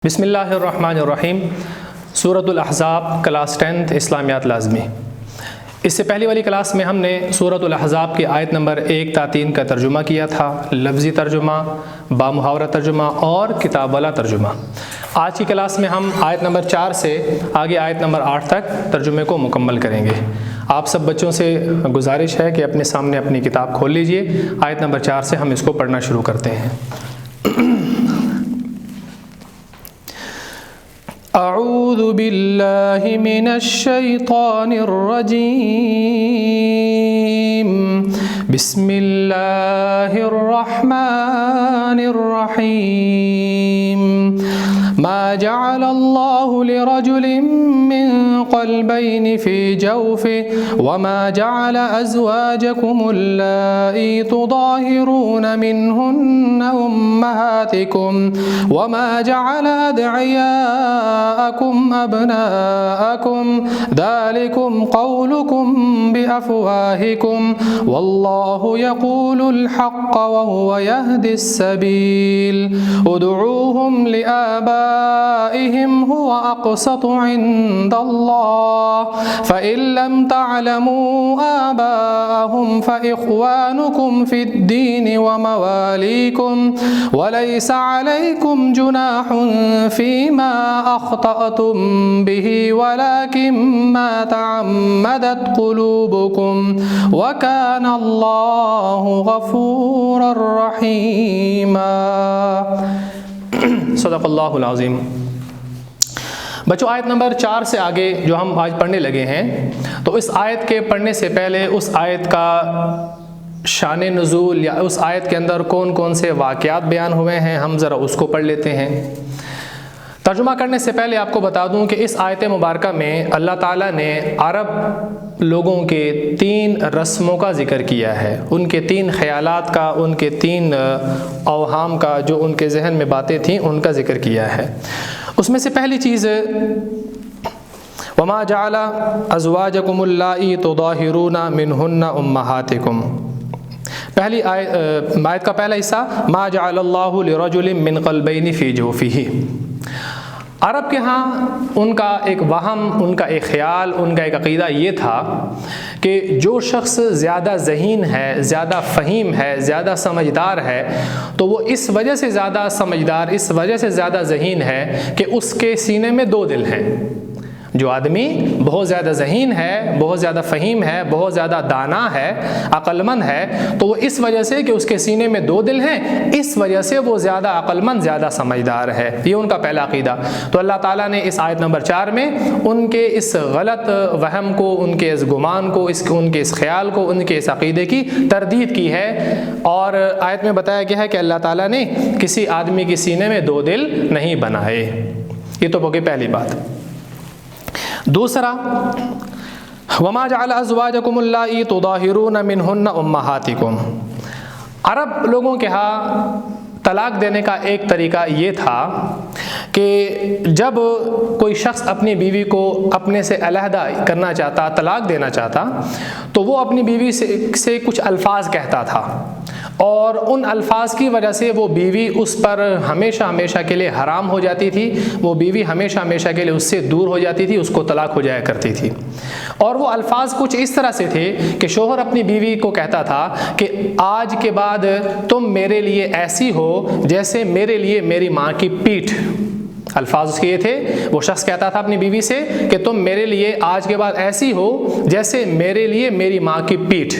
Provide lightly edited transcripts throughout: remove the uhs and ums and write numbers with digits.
بسم اللہ الرحمن الرحیم۔ سورۃ الاحزاب کلاس 10 اسلامیات لازمی۔ اس سے پہلی والی کلاس میں ہم نے سورۃ الاحزاب کی آیت نمبر 1 تا 3 کا ترجمہ کیا تھا، لفظی ترجمہ، بامحاورہ ترجمہ اور کتاب والا ترجمہ۔ آج کی کلاس میں ہم آیت نمبر 4 سے آگے آیت نمبر 8 تک ترجمے کو مکمل کریں گے۔ آپ سب بچوں سے گزارش ہے کہ اپنے سامنے اپنی کتاب کھول لیجئے۔ آیت نمبر 4 سے ہم اس کو پڑھنا شروع کرتے ہیں۔ اعوذ باللہ من الشیطان الرجیم، بسم اللہ الرحمن الرحیم۔ ما جعل اللہ لرجل من قلبین فی جوفه وما جعل ازواجکم اللائی تظاہرون منہن امہاتکم وما جعل ادعیاءکم ابناءکم ذالکم قولکم بافواہکم واللہ یقول الحق وهو یہدی السبیل ادعوہم لآبائهم هو اقسط عند اللہ فإن لم تعلموا آباءهم فإخوانكم في الدين ومواليكم وليس عليكم جناح فيما أخطأتم به ولكن ما تعمدت قلوبكم وكان الله غفورا رحيما۔ صدق اللہ العظیم۔ بچوں، آیت نمبر 4 سے آگے جو ہم آج پڑھنے لگے ہیں، تو اس آیت کے پڑھنے سے پہلے اس آیت کا شان نزول یا اس آیت کے اندر کون کون سے واقعات بیان ہوئے ہیں ہم ذرا اس کو پڑھ لیتے ہیں۔ ترجمہ کرنے سے پہلے آپ کو بتا دوں کہ اس آیت مبارکہ میں اللہ تعالیٰ نے عرب لوگوں کے 3 رسموں کا ذکر کیا ہے، ان کے 3 خیالات کا، ان کے 3 اوہام کا، جو ان کے ذہن میں باتیں تھیں ان کا ذکر کیا ہے۔ اس میں سے پہلی چیز وما جعل ازواجکم اللائی تظاہرون منہن امہاتکم۔ پہلی آیت کا پہلا حصہ ما جعل اللہ لرجل من قلبین فی جوفہ۔ عرب کے ہاں ان کا ایک وہم، ان کا ایک خیال، ان کا ایک عقیدہ یہ تھا کہ جو شخص زیادہ ذہین ہے، زیادہ فہیم ہے، زیادہ سمجھدار ہے، تو وہ اس وجہ سے زیادہ سمجھدار، اس وجہ سے زیادہ ذہین ہے کہ اس کے سینے میں 2 دل ہیں۔ جو آدمی بہت زیادہ ذہین ہے، بہت زیادہ فہیم ہے، بہت زیادہ دانا ہے، عقل مند ہے، تو وہ اس وجہ سے کہ اس کے سینے میں 2 دل ہیں، اس وجہ سے وہ زیادہ عقل مند، زیادہ سمجھدار ہے۔ یہ ان کا پہلا عقیدہ۔ تو اللہ تعالیٰ نے اس آیت نمبر 4 میں ان کے اس غلط وہم کو، ان کے اس گمان کو، ان کے اس خیال کو، ان کے اس عقیدے کی تردید کی ہے، اور آیت میں بتایا گیا ہے کہ اللہ تعالیٰ نے کسی آدمی کے سینے میں 2 دل نہیں بنائے۔ یہ تو ہوگی پہلی بات۔ دوسرا وما جعل ازواجکم اللائی تظاہرون منہن امہاتکم۔ عرب لوگوں کے ہاں طلاق دینے کا ایک طریقہ یہ تھا کہ جب کوئی شخص اپنی بیوی کو اپنے سے علیحدہ کرنا چاہتا، طلاق دینا چاہتا، تو وہ اپنی بیوی سے کچھ الفاظ کہتا تھا، اور ان الفاظ کی وجہ سے وہ بیوی اس پر ہمیشہ ہمیشہ کے لیے حرام ہو جاتی تھی، وہ بیوی ہمیشہ ہمیشہ کے لیے اس سے دور ہو جاتی تھی، اس کو طلاق ہو جایا کرتی تھی۔ اور وہ الفاظ کچھ اس طرح سے تھے کہ شوہر اپنی بیوی کو کہتا تھا کہ آج کے بعد تم میرے لیے ایسی ہو جیسے میرے لیے میری ماں کی پیٹھ۔ الفاظ اس کے یہ تھے، وہ شخص کہتا تھا اپنی بیوی سے کہ تم میرے لیے آج کے بعد ایسی ہو جیسے میرے لیے میری ماں کی پیٹھ۔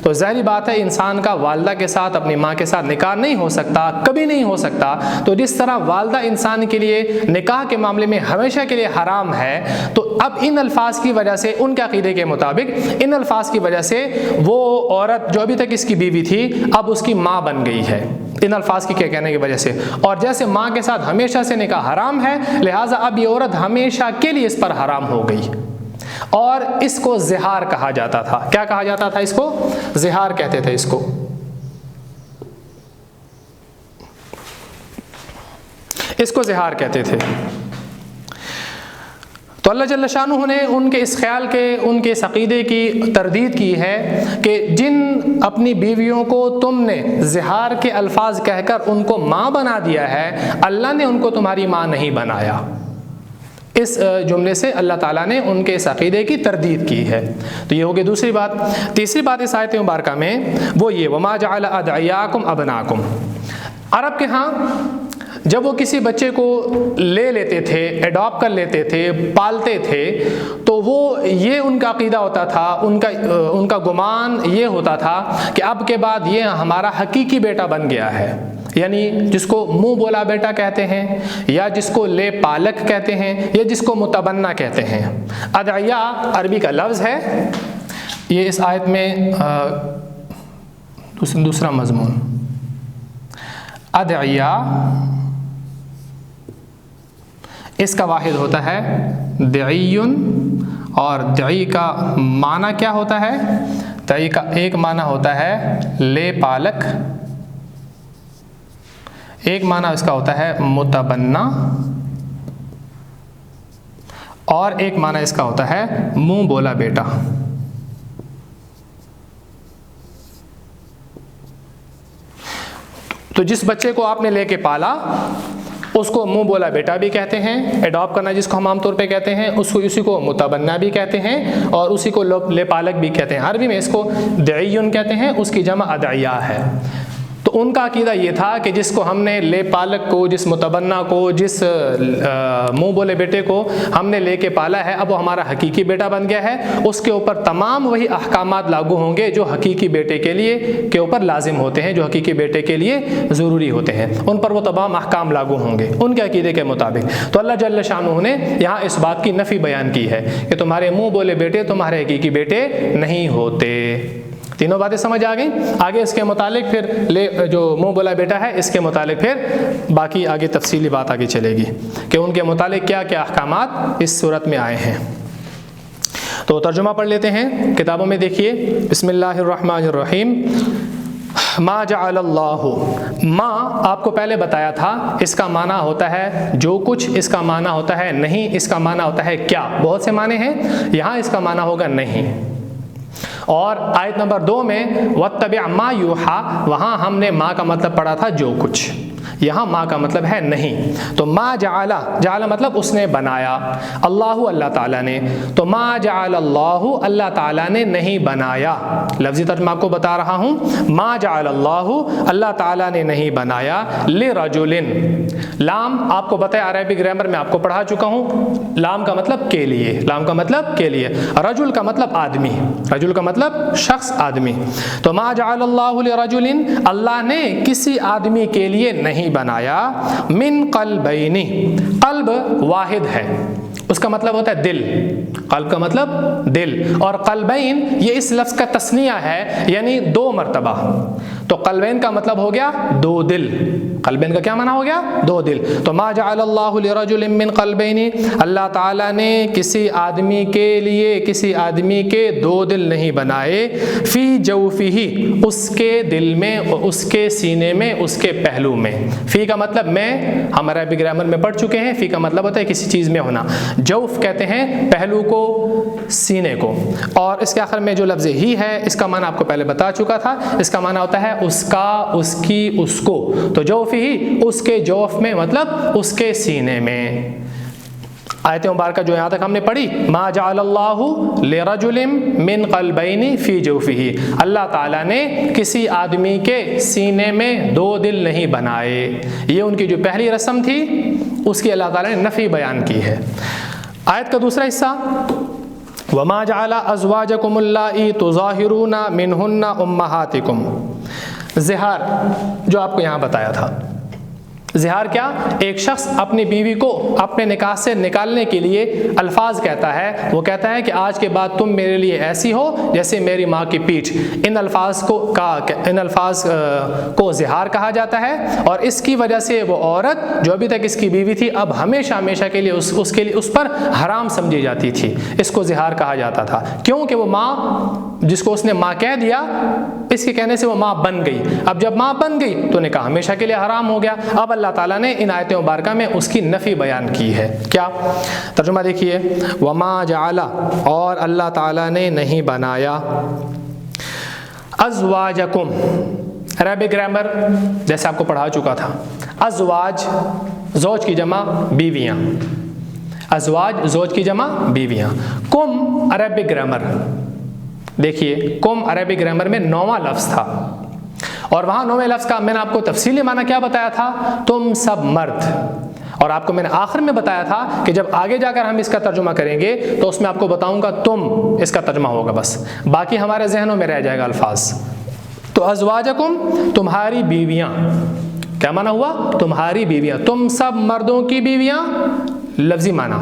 تو ظاہری بات ہے انسان کا والدہ کے ساتھ، اپنی ماں کے ساتھ نکاح نہیں ہو سکتا، کبھی نہیں ہو سکتا۔ تو جس طرح والدہ انسان کے لیے نکاح کے معاملے میں ہمیشہ کے لیے حرام ہے، تو اب ان الفاظ کی وجہ سے، ان کے عقیدے کے مطابق ان الفاظ کی وجہ سے وہ عورت جو ابھی تک اس کی بیوی تھی اب اس کی ماں بن گئی ہے، ان الفاظ کی کہنے کی وجہ سے۔ اور جیسے ماں کے ساتھ ہمیشہ سے نکاح حرام ہے، لہٰذا اب یہ عورت ہمیشہ کے لیے اس پر حرام ہو گئی، اور اس کو زہار کہا جاتا تھا۔ کیا کہا جاتا تھا؟ اس کو زہار کہتے تھے، اس کو زہار کہتے تھے۔ تو تو اللہ جل شانہ نے ان کے اس خیال کے، ان کے اس عقیدے کی تردید کی ہے کہ جن اپنی بیویوں کو تم نے زہار کے الفاظ کہہ کر ان کو ماں بنا دیا ہے، اللہ نے ان کو تمہاری ماں نہیں بنایا۔ اس جملے سے اللہ تعالیٰ نے ان کے اس عقیدے کی تردید کی ہے۔ تو یہ ہوگی دوسری بات۔ تیسری بات اس آیت مبارکہ میں وہ یہ وَمَا جَعَلَ أَدْعِيَاكُمْ أَبْنَاءَكُمْ، عرب کے ہاں جب وہ کسی بچے کو لے لیتے تھے، اڈاپٹ کر لیتے تھے، پالتے تھے، تو وہ یہ ان کا عقیدہ ہوتا تھا، ان کا گمان یہ ہوتا تھا کہ اب کے بعد یہ ہمارا حقیقی بیٹا بن گیا ہے، یعنی جس کو منہ بولا بیٹا کہتے ہیں، یا جس کو لے پالک کہتے ہیں، یا جس کو متبنہ کہتے ہیں۔ ادعیاء عربی کا لفظ ہے، یہ اس آیت میں دوسرا مضمون۔ ادعیاء اس کا واحد ہوتا ہے دعیٌ، اور دعی کا معنی کیا ہوتا ہے؟ دعی کا ایک معنی ہوتا ہے لے پالک، ایک معنی اس کا ہوتا ہے متبنہ، اور ایک معنی اس کا ہوتا ہے منہ بولا بیٹا۔ تو جس بچے کو آپ نے لے کے پالا اس کو منہ بولا بیٹا بھی کہتے ہیں، اڈاپٹ کرنا جس کو ہم عام طور پہ کہتے ہیں، اسی کو متبنہ بھی کہتے ہیں، اور اسی کو لے پالک بھی کہتے ہیں۔ عربی میں اس کو دعیٌ کہتے ہیں، اس کی جمع ادعیاء ہے۔ تو ان کا عقیدہ یہ تھا کہ جس کو ہم نے لے پالک کو، جس متبنہ کو، جس منہ بولے بیٹے کو ہم نے لے کے پالا ہے، اب وہ ہمارا حقیقی بیٹا بن گیا ہے، اس کے اوپر تمام وہی احکامات لاگو ہوں گے جو حقیقی بیٹے کے اوپر لازم ہوتے ہیں، جو حقیقی بیٹے کے لیے ضروری ہوتے ہیں، ان پر وہ تمام احکام لاگو ہوں گے ان کے عقیدے کے مطابق۔ تو اللہ جل شانہ نے یہاں اس بات کی نفی بیان کی ہے کہ تمہارے منہ بولے بیٹے تمہارے حقیقی بیٹے نہیں ہوتے۔ تینوں باتیں سمجھ آ گئیں؟ آگے اس کے متعلق پھر جو منہ بولا بیٹا ہے اس کے متعلق پھر باقی آگے تفصیلی بات آگے چلے گی کہ ان کے متعلق کیا کیا احکامات اس صورت میں آئے ہیں۔ تو ترجمہ پڑھ لیتے ہیں، کتابوں میں دیکھیے۔ بسم اللہ الرحمن الرحیم۔ ما جعل اللہ، ما آپ کو پہلے بتایا تھا اس کا معنی ہوتا ہے جو کچھ، اس کا معنی ہوتا ہے نہیں، اس کا معنی ہوتا ہے کیا، بہت سے معنی ہیں، یہاں اس کا معنی ہوگا نہیں۔ اور آیت نمبر 2 میں وَاتَّبِعْ مَا يُوحَىٰ، وہاں ہم نے ما کا مطلب پڑھا تھا جو کچھ، یہاں ما کا مطلب ہے نہیں۔ تو ما جعل، جعل مطلب اس نے بنایا، اللہ تعالیٰ نے، تو ما جعل اللہ تعالیٰ نے نہیں بنایا۔ لفظی ترجمہ آپ کو بتا رہا ہوں، ما جعل اللہ تعالیٰ نے نہیں بنایا لرجل، لام آپ کو بتایا عربی گرامر میں آپ کو پڑھا چکا ہوں، لام کا مطلب کے لیے، لام کا مطلب کے لیے، رجل کا مطلب آدمی، رجل کا مطلب شخص، آدمی۔ تو ما جعل اللہ لرجل، اللہ نے کسی آدمی کے لیے نہیں بنایا، من قلبین، قلب واحد ہے، اس کا مطلب ہوتا ہے دل، قلب کا مطلب دل، اور قلبین یہ اس لفظ کا تثنیہ ہے، یعنی 2 مرتبہ۔ تو قلبین کا مطلب ہو گیا 2 دل، قلبین کا کیا معنی ہو گیا 2 دل۔ تو ما جعل اللہ لرجل من قلبین، اللہ تعالیٰ نے کسی آدمی کے لیے، کسی آدمی کے 2 دل نہیں بنائے، فی جوفہ، اس کے دل میں، اس کے سینے میں، اس کے پہلو میں۔ فی کا مطلب میں، ہم عربی گرامر میں پڑھ چکے ہیں، فی کا مطلب ہوتا ہے کسی چیز میں ہونا، جوف کہتے ہیں پہلو کو، سینے کو، اور اس کے آخر میں جو لفظ ہی ہے اس کا معنی آپ کو پہلے بتا چکا تھا، اس کا معنی ہوتا ہے اس کا، اس کی، اس کو۔ تو جوف ہی، اس کے جوف میں مطلب اس کے سینے میں۔ آیت مبارکہ جو یہاں تک ہم نے پڑھی، ما جعل اللہ لرجل من قلبین فی جوفہ، اللہ تعالیٰ نے کسی آدمی کے سینے میں 2 دل نہیں بنائے، یہ ان کی جو پہلی رسم تھی اس کی اللہ تعالیٰ نے نفی بیان کی ہے۔ آیت کا دوسرا حصہ، وَمَا جَعَلَ أَزْوَاجَكُمُ اللَّائِي تُظَاهِرُونَ مِنْهُنَّ أُمَّهَاتِكُمْ، زہار جو آپ کو یہاں بتایا تھا۔ زہار کیا؟ ایک شخص اپنی بیوی کو اپنے نکاح سے نکالنے کے لیے الفاظ کہتا ہے، وہ کہتا ہے کہ آج کے بعد تم میرے لیے ایسی ہو جیسے میری ماں کی پیٹھ، ان الفاظ کو زہار کہا جاتا ہے، اور اس کی وجہ سے وہ عورت جو ابھی تک اس کی بیوی تھی اب ہمیشہ ہمیشہ کے لیے اس پر حرام سمجھی جاتی تھی، اس کو زہار کہا جاتا تھا۔ کیوں کہ وہ ماں جس کو اس نے ماں کہہ دیا، اس کے کہنے سے وہ ماں بن گئی. اب جب ماں بن گئی تو نکاح ہمیشہ کے لیے حرام ہو گیا. اب اللہ تعالیٰ نے ان آیت مبارکہ میں اس کی نفی بیان کی ہے. کیا ترجمہ دیکھیے, وما جعل, اور اللہ تعالیٰ نے نہیں بنایا, ازواجکم, عربی گرامر جیسے آپ کو پڑھا چکا تھا, ازواج زوج کی جمع بیویاں, ازواج زوج کی جمع بیویاں. کم عربی گرامر دیکھیے, کم عربی گرامر میں 9واں لفظ تھا, اور وہاں 9ویں لفظ کا میں نے آپ کو تفصیلی معنی کیا بتایا تھا, تم سب مرد. اور آپ کو میں نے آخر میں بتایا تھا کہ جب آگے جا کر ہم اس کا ترجمہ کریں گے تو اس میں آپ کو بتاؤں گا تم اس کا ترجمہ ہوگا, بس باقی ہمارے ذہنوں میں رہ جائے گا الفاظ. تو ازواجکم تمہاری بیویاں, کیا معنی ہوا, تمہاری بیویاں, تم سب مردوں کی بیویاں, لفظی معنی,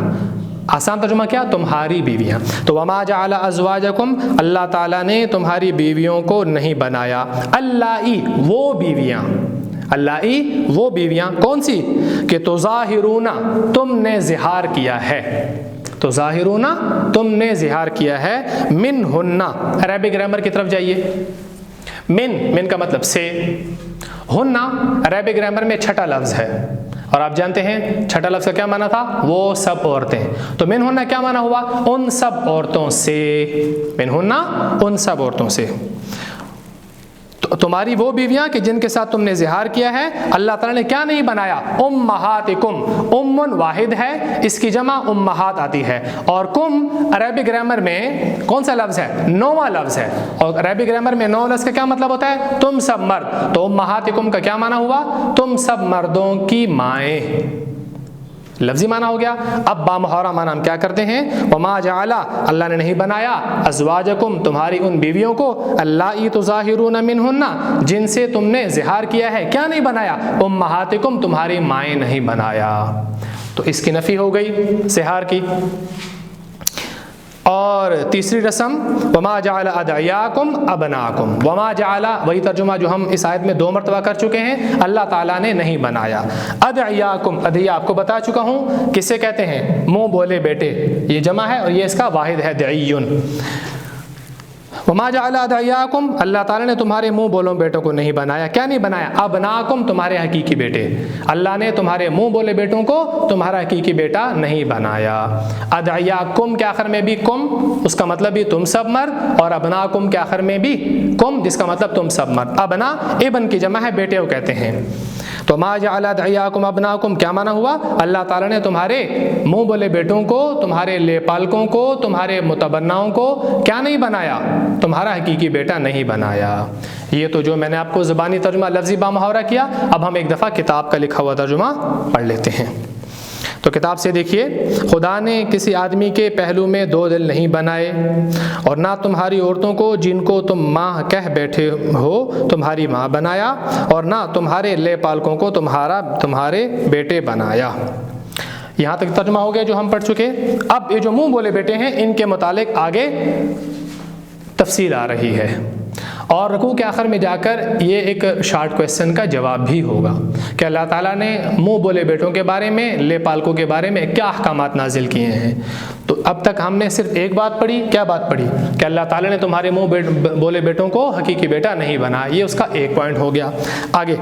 آسان ترجمہ کیا, تمہاری بیویاں. تو وما جعل ازواجکم, اللہ تعالیٰ نے تمہاری بیویوں کو نہیں بنایا, اللائی وہ بیویاں, اللائی وہ بیویاں کون سی, کہ تظاہرون تم نے زہار کیا ہے, تظاہرون تم نے زہار کیا ہے, منہن, عربی گرامر کی طرف جائیے, من کا مطلب سے, ہن عربی گرامر میں چھٹا لفظ ہے, اور آپ جانتے ہیں چھٹا لفظ کا کیا معنی تھا, وہ سب عورتیں. تو من ہن کیا معنی ہوا, ان سب عورتوں سے, من ہن ان سب عورتوں سے. تمہاری وہ بیویاں کہ جن کے ساتھ تم نے زہار کیا ہے, اللہ تعالیٰ نے کیا نہیں بنایا, امہاتکم, امن واحد ہے, اس کی جمع امہات آتی ہے, اور کم عربی گرامر میں کون سا لفظ ہے, 9واں لفظ ہے, اور عربی گرامر میں 9 لفظ کا کیا مطلب ہوتا ہے, تم سب مرد. تو امہاتکم کا کیا معنی ہوا, تم سب مردوں کی مائیں, لفظی معنی ہو گیا. اب بامحورہ معنی ہم کیا کرتے ہیں, وما جعل, اللہ نے نہیں بنایا, ازواجکم تمہاری ان بیویوں کو, اللائی تظاہرون منہن جن سے تم نے زہار کیا ہے, کیا نہیں بنایا, امہاتکم تمہاری مائیں نہیں بنایا. تو اس کی نفی ہو گئی زہار کی. اور تیسری رسم, وما جعل ادعیاکم ابناکم, وما جعل وہی ترجمہ جو ہم اس آیت میں 2 مرتبہ کر چکے ہیں, اللہ تعالیٰ نے نہیں بنایا. ادعیاکم, ادعیا آپ کو بتا چکا ہوں کسے کہتے ہیں, منہ بولے بیٹے, یہ جمع ہے اور یہ اس کا واحد ہے دعیون. وما جعل ادعیاکم, اللہ تعالیٰ نے تمہارے منہ بولوں بیٹوں کو نہیں بنایا, کیا نہیں بنایا, ابناکم تمہارے حقیقی بیٹے, اللہ نے تمہارے منہ بولے بیٹوں کو تمہارا حقیقی بیٹا نہیں بنایا. ادعیاکم کے آخر میں بھی کم, اس کا مطلب بھی تم سب مرد, اور ابناکم کے آخر میں بھی کم, جس کا مطلب تم سب مرد. ابنا ابن کی جمع ہے, بیٹے کو کہتے ہیں. تو ما جعل ادعیاکم ابناکم کیا معنی ہوا, اللہ تعالیٰ نے تمہارے منہ بولے بیٹوں کو, تمہارے لے پالکوں کو, تمہارے متبناؤں کو کیا نہیں بنایا, تمہارا حقیقی بیٹا نہیں بنایا. یہ تو جو میں نے آپ کو زبانی ترجمہ لفظی بامحاورہ کیا. اب ہم ایک دفعہ کتاب کا لکھا ہوا ترجمہ پڑھ لیتے ہیں. تو کتاب سے دیکھیے, خدا نے کسی آدمی کے پہلو میں 2 دل نہیں بنائے, اور نہ تمہاری عورتوں کو جن کو تم ماں کہہ بیٹھے ہو تمہاری ماں بنایا, اور نہ تمہارے لے پالکوں کو تمہارے بیٹے بنایا. یہاں تک ترجمہ ہو گیا جو ہم پڑھ چکے. اب یہ جو منہ بولے بیٹے ہیں ان کے متعلق آگے تفصیل آ رہی ہے, اور رکوع کے آخر میں جا کر یہ ایک شارٹ کویسچن کا جواب بھی ہوگا کہ اللہ تعالیٰ نے منہ بولے بیٹوں کے بارے میں, لے پالکوں کے بارے میں کیا احکامات نازل کیے ہیں. تو اب تک ہم نے صرف ایک بات پڑھی, کیا بات پڑھی, کہ اللہ تعالیٰ نے تمہارے منہ بولے بیٹوں کو حقیقی بیٹا نہیں بنا. یہ اس کا ایک پوائنٹ ہو گیا. آگے,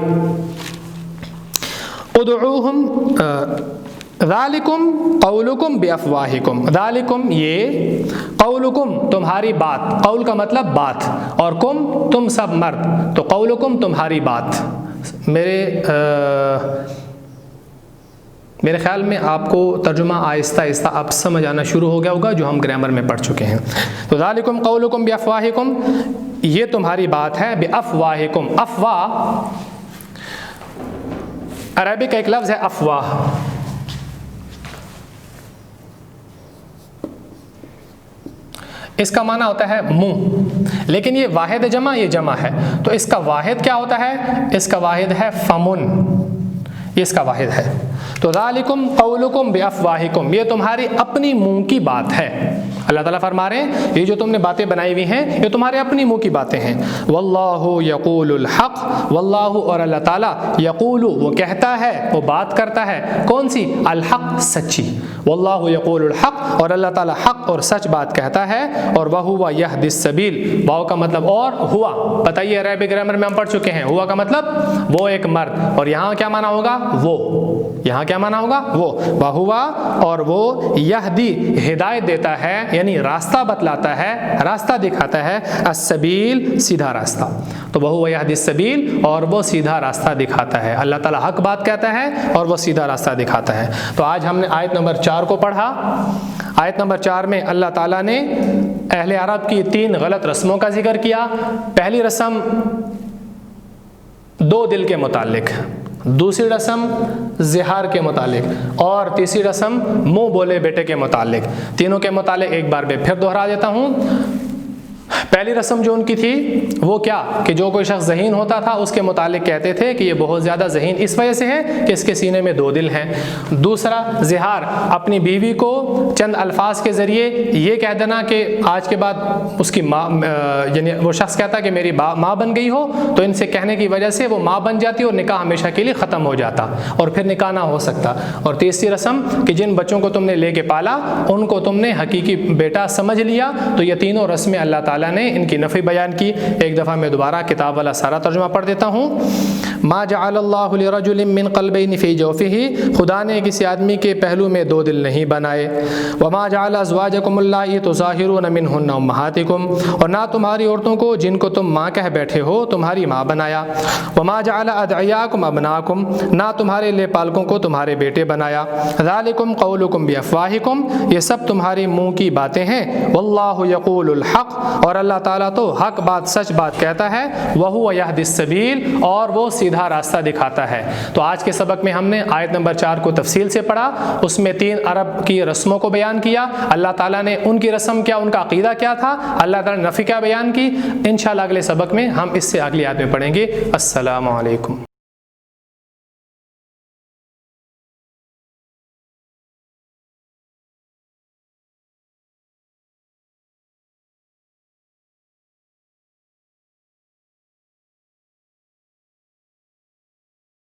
ادعوہم ذالکم قولکم بافواہکم, ذالکم یہ, قولکم تمہاری بات, قول کا مطلب بات, اور کم تم سب مرد, تو قولکم تمہاری بات. میرے خیال میں آپ کو ترجمہ آہستہ آہستہ اب سمجھ آنا شروع ہو گیا ہوگا جو ہم گرامر میں پڑھ چکے ہیں. تو ذالکم قولکم بافواہکم, یہ تمہاری بات ہے, بافواہکم. افواہ عربی کا ایک لفظ ہے افواہ, اس کا معنی ہوتا ہے منہ, لیکن یہ واحد جمع, یہ جمع ہے, تو اس کا واحد کیا ہوتا ہے, اس کا واحد ہے فمن, یہ اس کا واحد ہے۔ تو ذالکم قولکم بافواہکم، یہ تمہاری اپنی منہ کی بات ہے۔ اللہ تعالیٰ فرما رہے ہیں یہ جو تم نے باتیں بنائی ہوئی ہیں یہ تمہارے اپنی منہ کی باتیں ہیں۔ واللہ یقول الحق، واللہ اور اللہ تعالیٰ یقول وہ کہتا ہے، وہ بات کرتا ہے، کون سی؟ الحق، سچی۔ واللہ یقول الحق، اور اللہ تعالیٰ حق اور سچ بات کہتا ہے۔ اور وہو یہدی السبیل، واو کا مطلب اور، ہوا، بتائیے عربی گرامر میں ہم پڑھ چکے ہیں، ہوا کا مطلب وہ ایک مرد، اور یہاں کیا معنی ہوگا؟ وہ، یہاں کیا معنی ہوگا؟ وہ، وہوا، اور وہ یہدی ہدایت دیتا ہے، یعنی راستہ بتلاتا ہے، راستہ دکھاتا ہے، السبیل سیدھا راستہ۔ تو وہ یہدی السبیل، اور وہ سیدھا راستہ دکھاتا ہے۔ اللہ تعالیٰ حق بات کہتا ہے اور وہ سیدھا راستہ دکھاتا ہے۔ تو آج ہم نے آیت نمبر 4 کو پڑھا۔ آیت نمبر 4 میں اللہ تعالیٰ نے اہل عرب کی 3 غلط رسموں کا ذکر کیا۔ پہلی رسم 2 دل کے متعلق، دوسری رسم زہار کے متعلق، اور تیسری رسم منہ بولے بیٹے کے متعلق۔ تینوں کے متعلق ایک بار میں پھر دہرا دیتا ہوں۔ پہلی رسم جو ان کی تھی وہ کیا کہ جو کوئی شخص ذہین ہوتا تھا اس کے متعلق کہتے تھے کہ یہ بہت زیادہ ذہین اس وجہ سے ہے کہ اس کے سینے میں 2 دل ہیں۔ دوسرا زہار، اپنی بیوی کو چند الفاظ کے ذریعے یہ کہہ دینا کہ آج کے بعد اس کی ماں، یعنی وہ شخص کہتا کہ میری ماں بن گئی ہو، تو ان سے کہنے کی وجہ سے وہ ماں بن جاتی اور نکاح ہمیشہ کے لیے ختم ہو جاتا اور پھر نکاح نہ ہو سکتا۔ اور تیسری رسم کہ جن بچوں کو تم نے لے کے پالا ان کو تم نے حقیقی بیٹا سمجھ لیا۔ تو یہ تینوں رسمیں اللہ تعالیٰ نے ان کی نفی بیان کی۔ ایک دفعہ میں دوبارہ کتاب والا سارا ترجمہ پڑھ دیتا ہوں۔ ما جعل اللہ لرجل من قلبین فی جوفہ، خدا نے کسی آدمی کے پہلو میں 2 دل نہیں بنائے۔ وما جعل ازواجکم اللہ تظاہرون منہن امہاتکم، اور نہ تمہاری عورتوں کو جن کو تم ماں کہہ بیٹھے ہو تمہاری ماں بنایا۔ وما جعل ادعیاکم ابناکم، نہ تمہارے لے پالکوں کو تمہارے بیٹے بنایا۔ ذالکم قولکم بافواہکم، یہ سب تمہاری منہ کی باتیں ہیں۔ واللہ یقول الحق، اور اللہ تعالیٰ تو حق بات، سچ بات کہتا ہے۔ وہو یہدی السبیل، اور وہ سیدھا راستہ دکھاتا ہے۔ تو آج کے سبق میں ہم نے آیت نمبر 4 کو تفصیل سے پڑھا، اس میں 3 عرب کی رسموں کو بیان کیا۔ اللہ تعالیٰ نے ان کی رسم کیا، ان کا عقیدہ کیا تھا، اللہ تعالیٰ نے نفی کیا بیان کی۔ انشاءاللہ اگلے سبق میں ہم اس سے اگلی آیت میں پڑھیں گے۔ السلام علیکم۔